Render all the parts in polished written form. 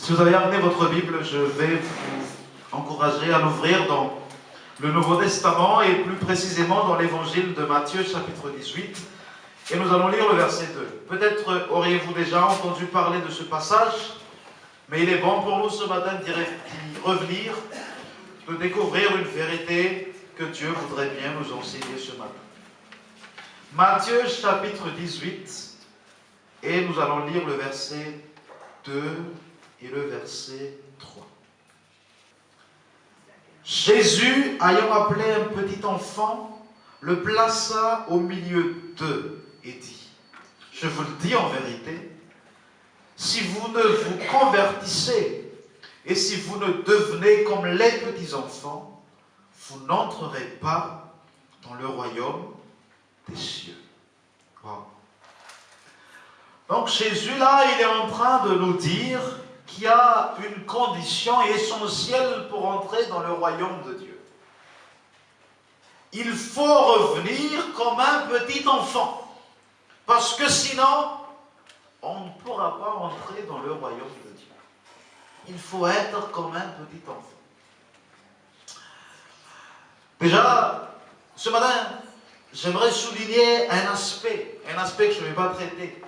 Si vous avez amené votre Bible, je vais vous encourager à l'ouvrir dans le Nouveau Testament et plus précisément dans l'Évangile de Matthieu, chapitre 18. Et nous allons lire le verset 2. Peut-être auriez-vous déjà entendu parler de ce passage, mais il est bon pour nous ce matin d'y revenir, de découvrir une vérité que Dieu voudrait bien nous enseigner ce matin. Matthieu, chapitre 18, et nous allons lire le verset 2 et le verset 3. Jésus, ayant appelé un petit enfant, le plaça au milieu d'eux et dit: je vous le dis en vérité, si vous ne vous convertissez et si vous ne devenez comme les petits enfants, vous n'entrerez pas dans le royaume des cieux. Wow. Donc Jésus là, il est en train de nous dire qu'il y a une condition essentielle pour entrer dans le royaume de Dieu. Il faut revenir comme un petit enfant, parce que sinon, on ne pourra pas entrer dans le royaume de Dieu. Il faut être comme un petit enfant. Déjà, ce matin, j'aimerais souligner un aspect que je ne vais pas traiter.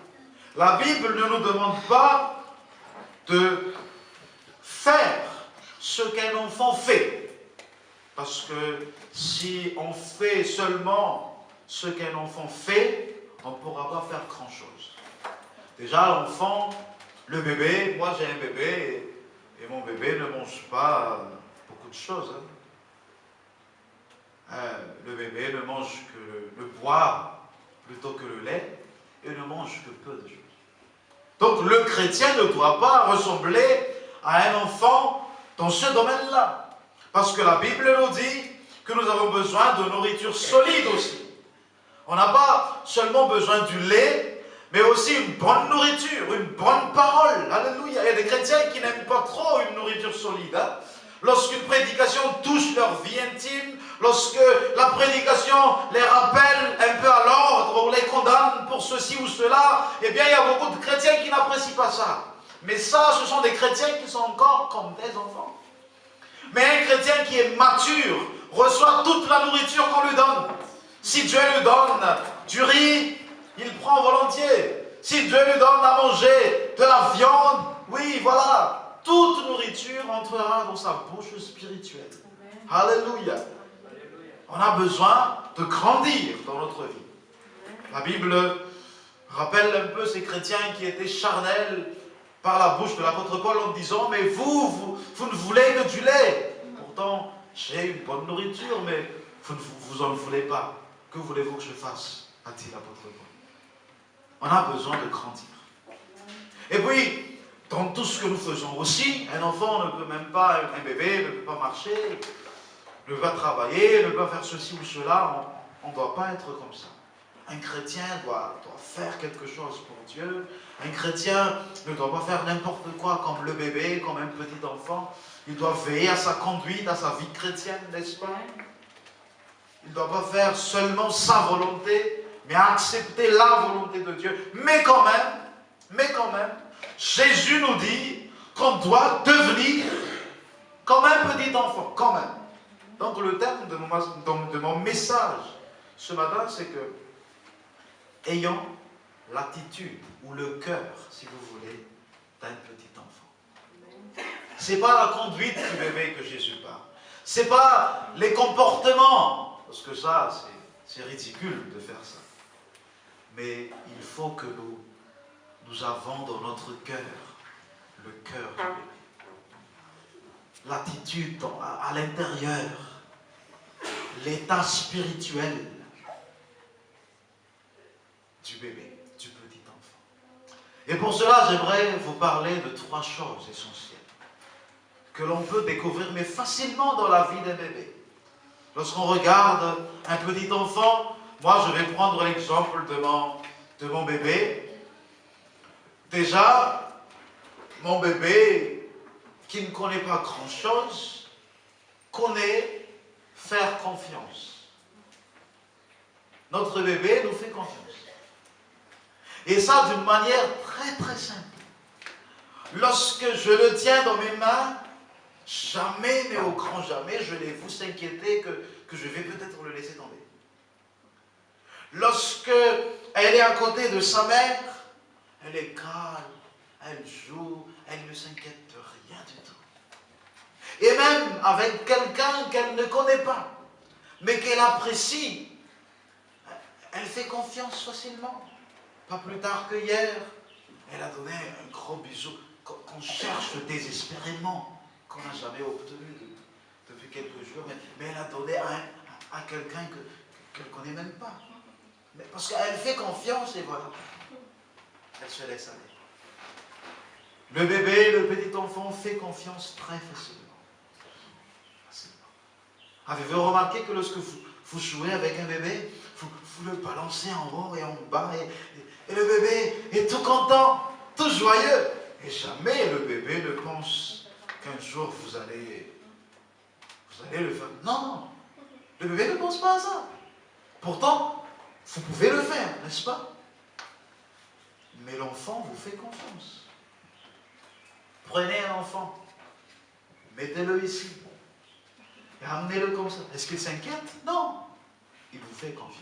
La Bible ne nous demande pas de faire ce qu'un enfant fait. Parce que si on fait seulement ce qu'un enfant fait, on ne pourra pas faire grand-chose. Déjà, l'enfant, le bébé, moi j'ai un bébé, et mon bébé ne mange pas beaucoup de choses. Le bébé ne mange que le bois plutôt que le lait, et ne mange que peu de choses. Donc le chrétien ne doit pas ressembler à un enfant dans ce domaine-là. Parce que la Bible nous dit que nous avons besoin de nourriture solide aussi. On n'a pas seulement besoin du lait, mais aussi une bonne nourriture, une bonne parole. Alléluia. Il y a des chrétiens qui n'aiment pas trop une nourriture solide. Lorsqu'une prédication touche leur vie intime, lorsque la prédication les rappelle un peu à l'ordre, ou les condamne pour ceci ou cela, eh bien il y a beaucoup de chrétiens qui n'apprécient pas ça. Mais ça, ce sont des chrétiens qui sont encore comme des enfants. Mais un chrétien qui est mature reçoit toute la nourriture qu'on lui donne. Si Dieu lui donne du riz, il prend volontiers. Si Dieu lui donne à manger de la viande, oui, voilà. Toute nourriture entrera dans sa bouche spirituelle. Alléluia. On a besoin de grandir dans notre vie. La Bible rappelle un peu ces chrétiens qui étaient charnels par la bouche de l'apôtre Paul en disant: mais vous ne voulez que du lait. Pourtant, j'ai une bonne nourriture, mais vous en voulez pas. Que voulez-vous que je fasse? A-t-il l'apôtre Paul. On a besoin de grandir. Et puis, dans tout ce que nous faisons aussi, un enfant ne peut même pas, un bébé ne peut pas marcher, ne peut pas travailler, ne peut pas faire ceci ou cela. On ne doit pas être comme ça. Un chrétien doit faire quelque chose pour Dieu. Un chrétien ne doit pas faire n'importe quoi comme le bébé, comme un petit enfant. Il doit veiller à sa conduite, à sa vie chrétienne, n'est-ce pas? Il ne doit pas faire seulement sa volonté, mais accepter la volonté de Dieu. Mais quand même, Jésus nous dit qu'on doit devenir comme un petit enfant, quand même. Donc le thème de mon message ce matin, c'est que ayons l'attitude ou le cœur, si vous voulez, d'un petit enfant. Ce n'est pas la conduite du bébé que Jésus parle. Ce n'est pas les comportements, parce que ça, c'est ridicule de faire ça. Mais il faut que nous avons dans notre cœur le cœur du bébé. L'attitude à l'intérieur, l'état spirituel du bébé, du petit enfant. Et pour cela, j'aimerais vous parler de 3 choses essentielles que l'on peut découvrir, mais facilement dans la vie d'un bébé. Lorsqu'on regarde un petit enfant, moi je vais prendre l'exemple de mon bébé. Déjà, mon bébé, qui ne connaît pas grand-chose, connaît faire confiance. Notre bébé nous fait confiance. Et ça d'une manière très très simple. lorsque je le tiens dans mes mains, jamais, mais au grand jamais, je n'ai vous s'inquiéter que je vais peut-être le laisser tomber. Lorsque elle est à côté de sa mère, elle est calme, elle joue, elle ne s'inquiète de rien du tout. Et même avec quelqu'un qu'elle ne connaît pas, mais qu'elle apprécie, elle fait confiance facilement. Pas plus tard que hier, elle a donné un gros bisou qu'on cherche désespérément, qu'on n'a jamais obtenu depuis quelques jours, mais elle a donné à quelqu'un qu'elle ne connaît même pas. Mais parce qu'elle fait confiance et voilà, elle se laisse aller. Le bébé, le petit enfant fait confiance très facilement. Avez-vous remarqué que lorsque vous jouez avec un bébé, vous le balancez en haut et en bas et le bébé est tout content, tout joyeux. Et jamais le bébé ne pense qu'un jour vous allez le faire. Non, le bébé ne pense pas à ça. Pourtant, vous pouvez le faire, n'est-ce pas? Mais l'enfant vous fait confiance. Prenez un enfant, mettez-le ici, et amenez-le comme ça. Est-ce qu'il s'inquiète? Non, il vous fait confiance.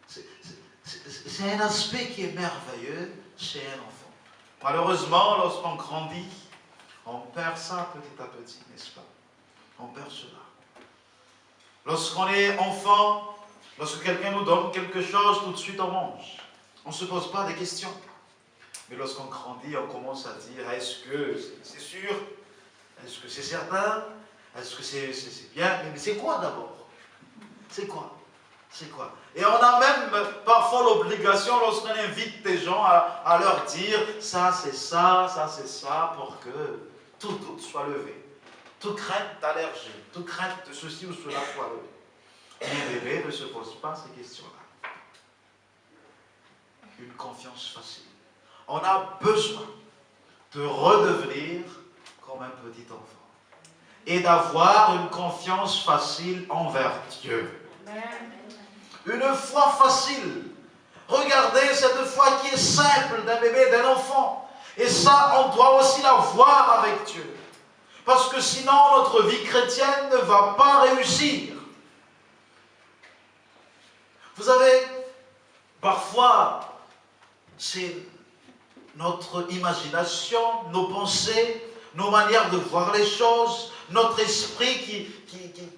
C'est un aspect qui est merveilleux chez un enfant. Malheureusement, lorsqu'on grandit, on perd ça petit à petit, n'est-ce pas? On perd cela. Lorsqu'on est enfant, lorsque quelqu'un nous donne quelque chose, tout de suite on mange. On ne se pose pas des questions. Mais lorsqu'on grandit, on commence à dire, est-ce que c'est sûr? Est-ce que c'est certain? Est-ce que c'est bien? Mais c'est quoi d'abord? C'est quoi? C'est quoi? Et on a même parfois l'obligation, lorsqu'on invite des gens, à leur dire, ça c'est ça, pour que tout doute soit levé. Toute crainte d'allergie, toute crainte de ceci ou cela soit levé. Un bébé ne se pose pas ces questions-là. Une confiance facile. On a besoin de redevenir comme un petit enfant et d'avoir une confiance facile envers Dieu. Une foi facile. Regardez cette foi qui est simple d'un bébé, d'un enfant. Et ça, on doit aussi la voir avec Dieu. Parce que sinon, notre vie chrétienne ne va pas réussir. Vous savez, parfois, c'est notre imagination, nos pensées, nos manières de voir les choses, notre esprit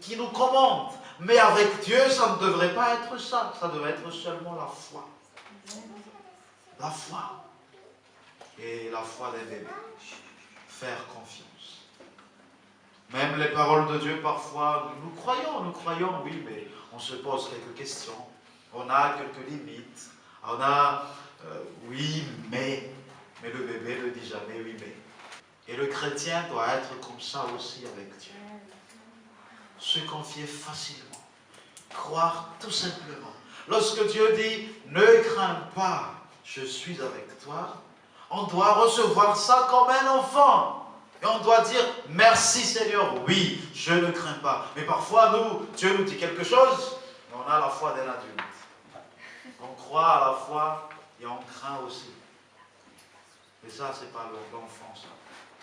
qui nous commande. Mais avec Dieu, ça ne devrait pas être ça. Ça devrait être seulement la foi. La foi. Et la foi des bébés. Faire confiance. Même les paroles de Dieu, parfois, nous croyons, oui, mais on se pose quelques questions. On a quelques limites. On a, oui, mais le bébé ne dit jamais oui, mais. Et le chrétien doit être comme ça aussi avec Dieu. Se confier facilement. Croire tout simplement. Lorsque Dieu dit, ne crains pas, je suis avec toi, on doit recevoir ça comme un enfant. Et on doit dire, merci Seigneur, oui, je ne crains pas. Mais parfois, Dieu nous dit quelque chose, mais on a la foi d'un adulte. On croit à la foi et on craint aussi. Et ça, c'est pas l'enfant, ça.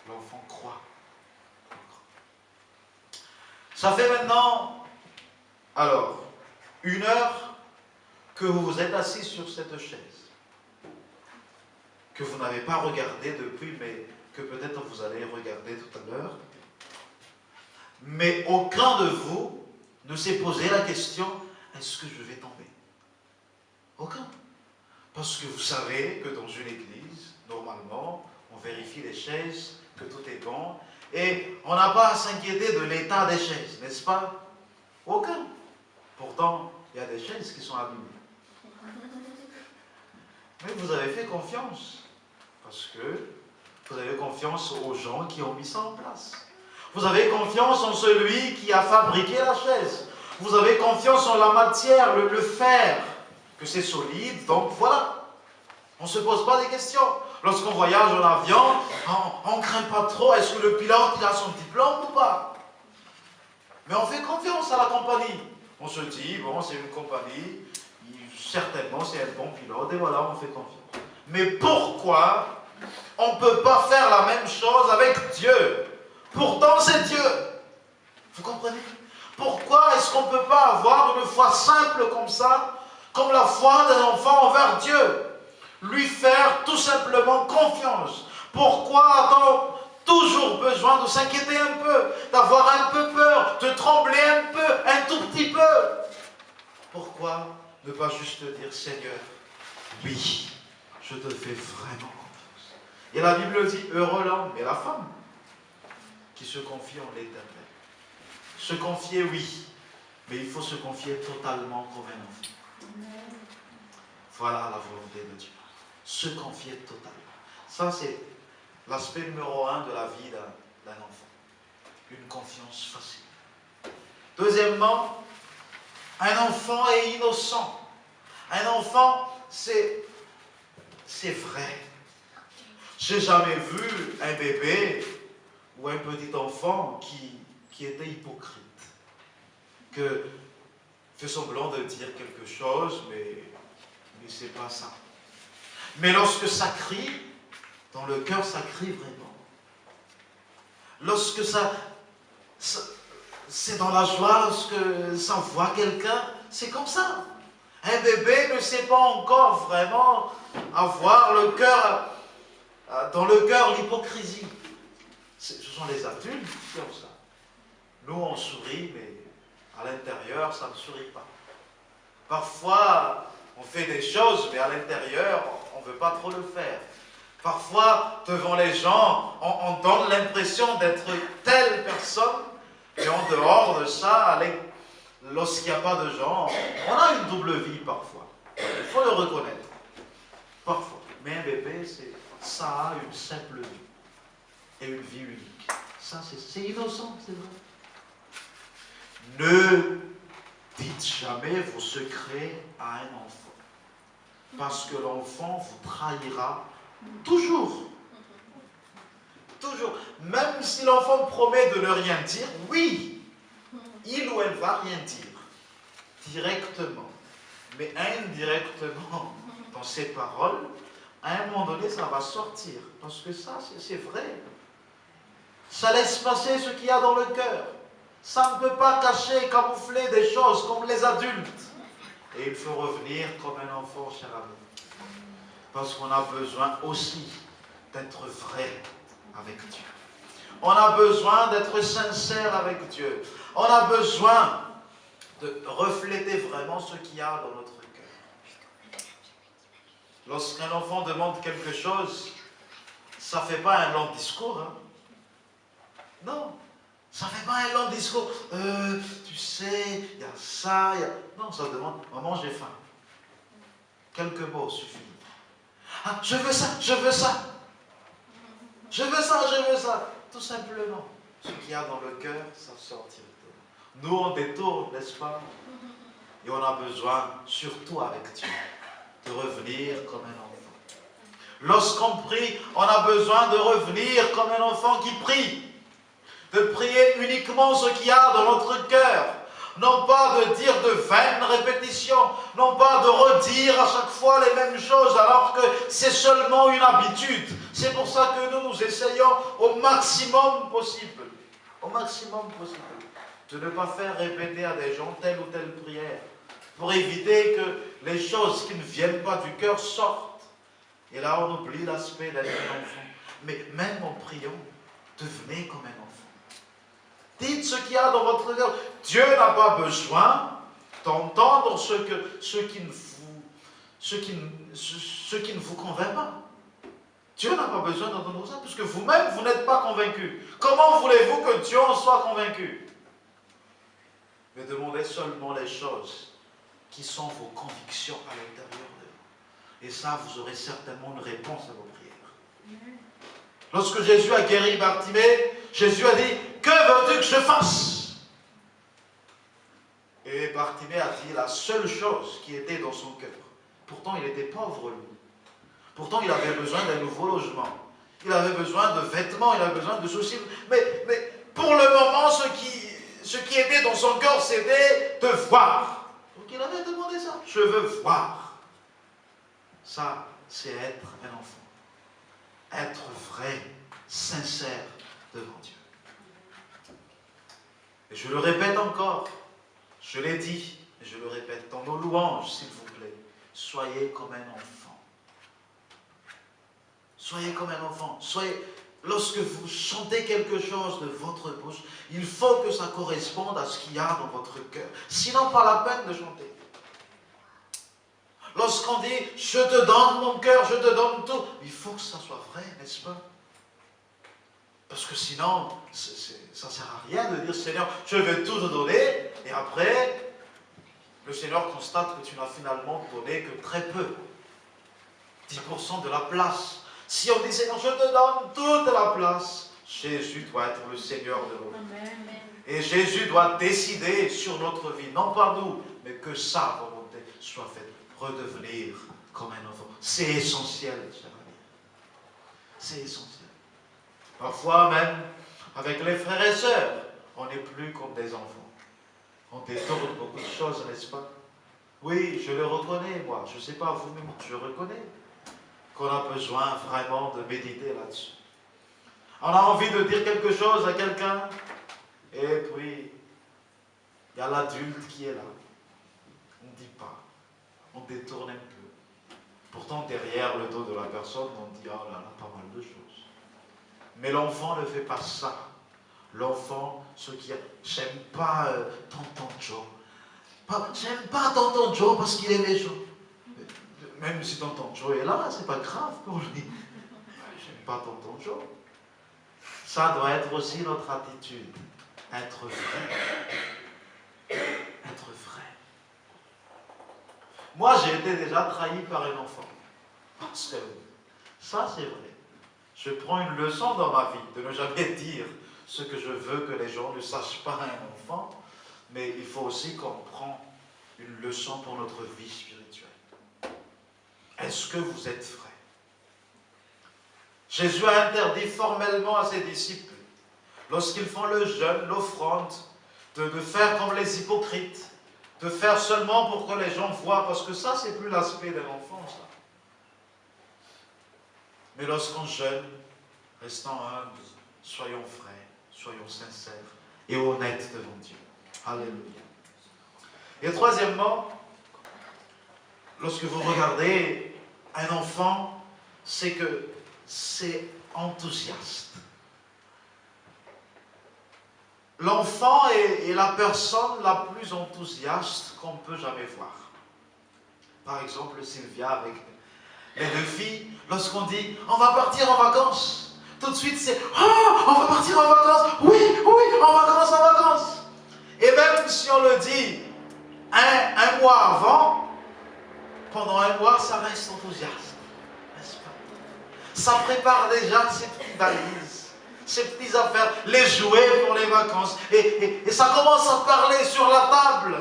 L'enfant croit. Ça fait maintenant, alors, 1 heure que vous vous êtes assis sur cette chaise. Que vous n'avez pas regardé depuis, mais que peut-être vous allez regarder tout à l'heure. Mais aucun de vous ne s'est posé la question, est-ce que je vais tomber? Aucun. Parce que vous savez que dans une église, normalement, on vérifie les chaises, que tout est bon, et on n'a pas à s'inquiéter de l'état des chaises, n'est-ce pas? Aucun. Pourtant, il y a des chaises qui sont abîmées. Mais vous avez fait confiance, parce que vous avez confiance aux gens qui ont mis ça en place. Vous avez confiance en celui qui a fabriqué la chaise. Vous avez confiance en la matière, le fer, que c'est solide, donc voilà. On ne se pose pas des questions. Lorsqu'on voyage en avion, on ne craint pas trop, est-ce que le pilote il a son diplôme ou pas? Mais on fait confiance à la compagnie. On se dit, bon, c'est une compagnie, certainement c'est un bon pilote, et voilà, on fait confiance. Mais pourquoi on ne peut pas faire la même chose avec Dieu. Pourtant, c'est Dieu. Vous comprenez? Pourquoi est-ce qu'on ne peut pas avoir une foi simple comme ça, comme la foi d'un enfant envers Dieu? Lui faire tout simplement confiance. Pourquoi a-t-on toujours besoin de s'inquiéter un peu, d'avoir un peu peur, de trembler un peu, un tout petit peu? Pourquoi ne pas juste dire, Seigneur, oui, je te fais vraiment confiance. Et la Bible dit, heureux l'homme et la femme qui se confient en l'Éternel. Se confier, oui, mais il faut se confier totalement comme un enfant. Voilà la volonté de Dieu. Se confier totalement. Ça, c'est l'aspect numéro 1 de la vie d'un enfant. Une confiance facile. Deuxièmement, un enfant est innocent. Un enfant, c'est vrai. J'ai jamais vu un bébé ou un petit enfant qui était hypocrite, que fait semblant de dire quelque chose, mais c'est pas ça. Mais lorsque ça crie, dans le cœur, ça crie vraiment. Lorsque c'est dans la joie, lorsque ça voit quelqu'un, c'est comme ça. Un bébé ne sait pas encore vraiment avoir le cœur, dans le cœur l'hypocrisie. Ce sont les adultes qui ont ça. Nous, on sourit, mais à l'intérieur, ça ne sourit pas. Parfois, on fait des choses, mais à l'intérieur, on ne veut pas trop le faire. Parfois, devant les gens, on donne l'impression d'être telle personne, et en dehors de ça, lorsqu'il n'y a pas de gens, on a une double vie parfois. Il faut le reconnaître. Parfois. Mais un bébé, ça a une simple vie. Et une vie unique. Ça, c'est innocent, c'est vrai. Ne dites jamais vos secrets à un enfant. Parce que l'enfant vous trahira toujours. Toujours. Même si l'enfant promet de ne rien dire, oui, il ou elle va rien dire. Directement. Mais indirectement, dans ses paroles, à un moment donné, ça va sortir. Parce que ça, c'est vrai. Ça laisse passer ce qu'il y a dans le cœur. Ça ne peut pas cacher, camoufler des choses comme les adultes. Et il faut revenir comme un enfant, cher ami. Parce qu'on a besoin aussi d'être vrai avec Dieu. On a besoin d'être sincère avec Dieu. On a besoin de refléter vraiment ce qu'il y a dans notre cœur. Lorsqu'un enfant demande quelque chose, ça ne fait pas un long discours. Hein? Non, ça ne fait pas un long discours. Tu sais, il y a ça, il y a... Non, ça demande, maman, j'ai faim. Quelques mots suffisent. Ah, je veux ça, je veux ça. Je veux ça, je veux ça. Tout simplement. Ce qu'il y a dans le cœur, ça sort directement. Nous, on détourne, n'est-ce pas? Et on a besoin, surtout avec Dieu, de revenir comme un enfant. Lorsqu'on prie, on a besoin de revenir comme un enfant qui prie. De prier uniquement ce qu'il y a dans notre cœur. Non pas de dire de vaines répétitions, non pas de redire à chaque fois les mêmes choses alors que c'est seulement une habitude. C'est pour ça que nous essayons au maximum possible, de ne pas faire répéter à des gens telle ou telle prière, pour éviter que les choses qui ne viennent pas du cœur sortent. Et là on oublie l'aspect d'être un enfant. Mais même en priant, devenez comme un enfant. Dites ce qu'il y a dans votre cœur. Dieu n'a pas besoin d'entendre ce qui ne vous convainc pas. Dieu n'a pas besoin d'entendre ça, puisque vous-même, vous n'êtes pas convaincu. Comment voulez-vous que Dieu en soit convaincu? Mais demandez seulement les choses qui sont vos convictions à l'intérieur de vous. Et ça, vous aurez certainement une réponse à vos prières. Lorsque Jésus a guéri Bartimée, Jésus a dit, que veux-tu que je fasse? Et Bartimée a dit la seule chose qui était dans son cœur. Pourtant, il était pauvre, lui. Pourtant, il avait besoin d'un nouveau logement. Il avait besoin de vêtements, il avait besoin de soucis. Mais pour le moment, ce qui était dans son cœur, c'était de voir. Donc, il avait demandé ça. Je veux voir. Ça, c'est être un enfant. être vrai, sincère devant Dieu. Et je le répète encore, je l'ai dit, et je le répète dans nos louanges, s'il vous plaît, soyez comme un enfant. Soyez comme un enfant. Lorsque vous chantez quelque chose de votre bouche, il faut que ça corresponde à ce qu'il y a dans votre cœur. Sinon, pas la peine de chanter. Lorsqu'on dit « je te donne mon cœur, je te donne tout », il faut que ça soit vrai, n'est-ce pas? Parce que sinon, ça ne sert à rien de dire « Seigneur, je vais tout te donner » et après, le Seigneur constate que tu n'as finalement donné que très peu. 10% de la place. Si on dit « Seigneur, je te donne toute la place », Jésus doit être le Seigneur de notre vie. Et Jésus doit décider sur notre vie, non pas nous, mais que sa volonté soit faite. Redevenir comme un enfant. C'est essentiel, chers amis. C'est essentiel. Parfois même, avec les frères et sœurs, on n'est plus comme des enfants. On détourne beaucoup de choses, n'est-ce pas? Oui, je le reconnais, moi. Je ne sais pas vous, mais moi, je reconnais qu'on a besoin vraiment de méditer là-dessus. On a envie de dire quelque chose à quelqu'un, et puis, il y a l'adulte qui est là. On ne dit pas. On détourne un peu. Pourtant, derrière le dos de la personne, on dit « oh là là, pas mal de choses ». Mais l'enfant ne fait pas ça. L'enfant, ce qui a... J'aime pas tonton Joe. J'aime pas tonton Joe parce qu'il est méchant. Même si tonton Joe est là, c'est pas grave pour lui. J'aime pas tonton Joe. Ça doit être aussi notre attitude. Être vrai. Être vrai. Moi, j'ai été déjà trahi par un enfant. Parce que ça, c'est vrai. Je prends une leçon dans ma vie de ne jamais dire ce que je veux que les gens ne sachent pas à un enfant, mais il faut aussi qu'on prenne une leçon pour notre vie spirituelle. Est-ce que vous êtes vrai? Jésus a interdit formellement à ses disciples, lorsqu'ils font le jeûne, l'offrande, de faire comme les hypocrites, de faire seulement pour que les gens voient, parce que ça, c'est plus l'aspect de l'enfant, ça. Mais lorsqu'on jeûne, restons humbles, soyons vrais, soyons sincères et honnêtes devant Dieu. Alléluia. Et troisièmement, lorsque vous regardez un enfant, c'est que c'est enthousiaste. L'enfant est la personne la plus enthousiaste qu'on peut jamais voir. Par exemple, Sylvia avec les deux filles, lorsqu'on dit « on va partir en vacances », tout de suite c'est « oh, on va partir en vacances, oui, oui, en vacances, en vacances ». Et même si on le dit un mois avant, pendant un mois, ça reste enthousiaste, n'est-ce pas? Ça prépare déjà ses petites valises, ses petites affaires, les jouets pour les vacances. Et ça commence à parler sur la table.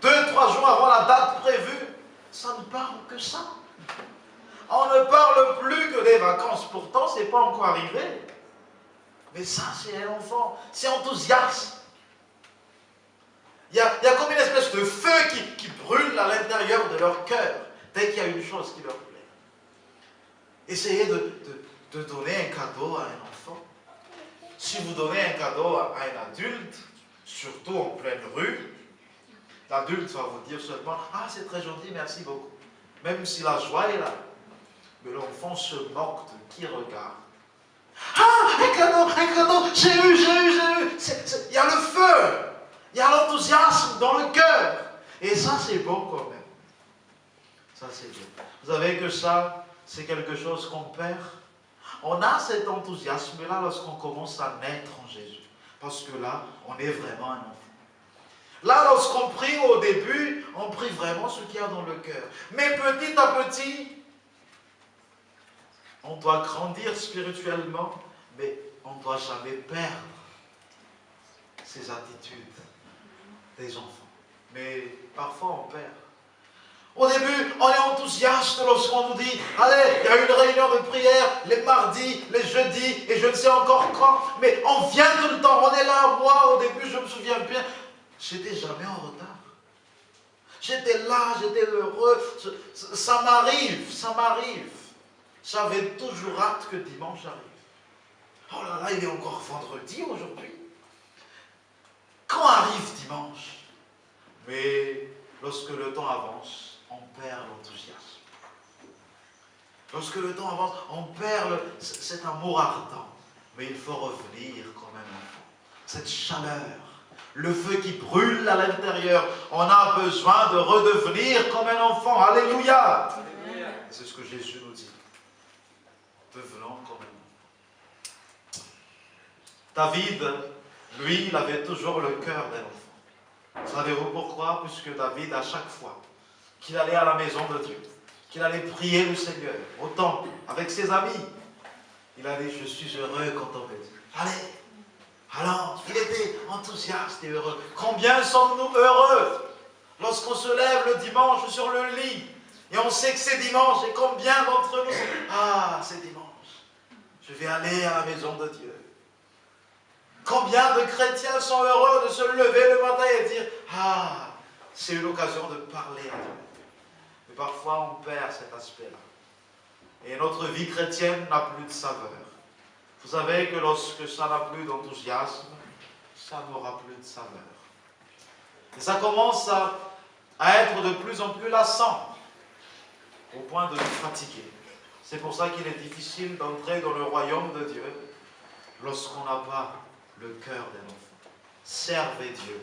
2-3 jours avant la date prévue, ça ne parle que ça. On ne parle plus que des vacances. Pourtant, ce n'est pas encore arrivé. Mais ça, c'est un enfant. C'est enthousiaste. Il y a comme une espèce de feu qui brûle à l'intérieur de leur cœur dès qu'il y a une chose qui leur plaît. Essayez de donner un cadeau à un enfant. Si vous donnez un cadeau à un adulte, surtout en pleine rue, l'adulte va vous dire seulement « ah, c'est très gentil, merci beaucoup ». Même si la joie est là. Mais l'enfant se moque de qui regarde. « ah, un cadeau, j'ai eu ». Il y a le feu. Il y a l'enthousiasme dans le cœur. Et ça, c'est beau quand même. Ça, c'est beau. Vous savez que ça, c'est quelque chose qu'on perd. On a cet enthousiasme-là lorsqu'on commence à naître en Jésus. Parce que là, on est vraiment un enfant. Là, lorsqu'on prie au début, on prie vraiment ce qu'il y a dans le cœur. Mais petit à petit, on doit grandir spirituellement, mais on ne doit jamais perdre ses attitudes des enfants. Mais parfois on perd. Au début, on est enthousiaste lorsqu'on nous dit « allez, il y a une réunion de prière les mardis, les jeudis, et je ne sais encore quand, mais on vient tout le temps, on est là. » Moi, au début, je me souviens bien, j'étais jamais en retard. J'étais là, j'étais heureux. Ça m'arrive. J'avais toujours hâte que dimanche arrive. Oh là là, il est encore vendredi aujourd'hui. Quand arrive dimanche? Mais lorsque le temps avance, on perd l'enthousiasme. Lorsque le temps avance, on perd cet amour ardent. Mais il faut revenir comme un enfant. Cette chaleur, le feu qui brûle à l'intérieur, on a besoin de redevenir comme un enfant. Alléluia! C'est ce que Jésus nous dit. Devenons comme un enfant. David, lui, il avait toujours le cœur d'un enfant. Savez-vous pourquoi? Puisque David, à chaque fois qu'il allait à la maison de Dieu, qu'il allait prier le Seigneur, au temple, avec ses amis, il a dit, je suis heureux quand on me dit, allez. Alors, il était enthousiaste et heureux. Combien sommes-nous heureux lorsqu'on se lève le dimanche sur le lit et on sait que c'est dimanche, et combien d'entre nous, ah, c'est dimanche, je vais aller à la maison de Dieu. Combien de chrétiens sont heureux de se lever le matin et dire, ah, c'est une occasion de parler à Dieu. Mais parfois on perd cet aspect-là. Et notre vie chrétienne n'a plus de saveur. Vous savez que lorsque ça n'a plus d'enthousiasme, ça n'aura plus de saveur. Et ça commence à être de plus en plus lassant, au point de nous fatiguer. C'est pour ça qu'il est difficile d'entrer dans le royaume de Dieu lorsqu'on n'a pas le cœur d'un enfant. Servez Dieu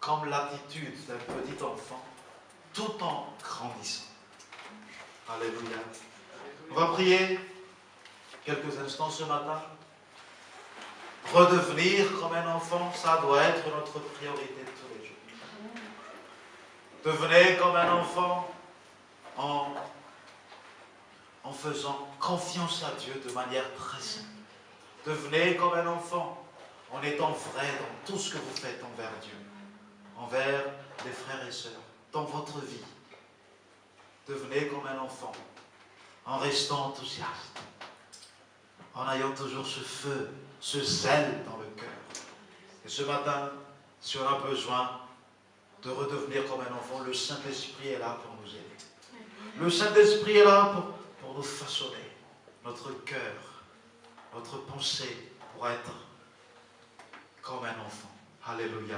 comme l'attitude d'un petit enfant, tout en grandissant. Alléluia. On va prier quelques instants ce matin. Redevenir comme un enfant, ça doit être notre priorité de tous les jours. Devenez comme un enfant en faisant confiance à Dieu de manière très simple. Devenez comme un enfant en étant vrai dans tout ce que vous faites envers Dieu, envers les frères et sœurs, dans votre vie. Devenez comme un enfant en restant enthousiaste, en ayant toujours ce feu, ce zèle dans le cœur. Et ce matin, si on a besoin de redevenir comme un enfant, le Saint-Esprit est là pour nous aider. Le Saint-Esprit est là pour nous façonner notre cœur, notre pensée pour être comme un enfant. Alléluia.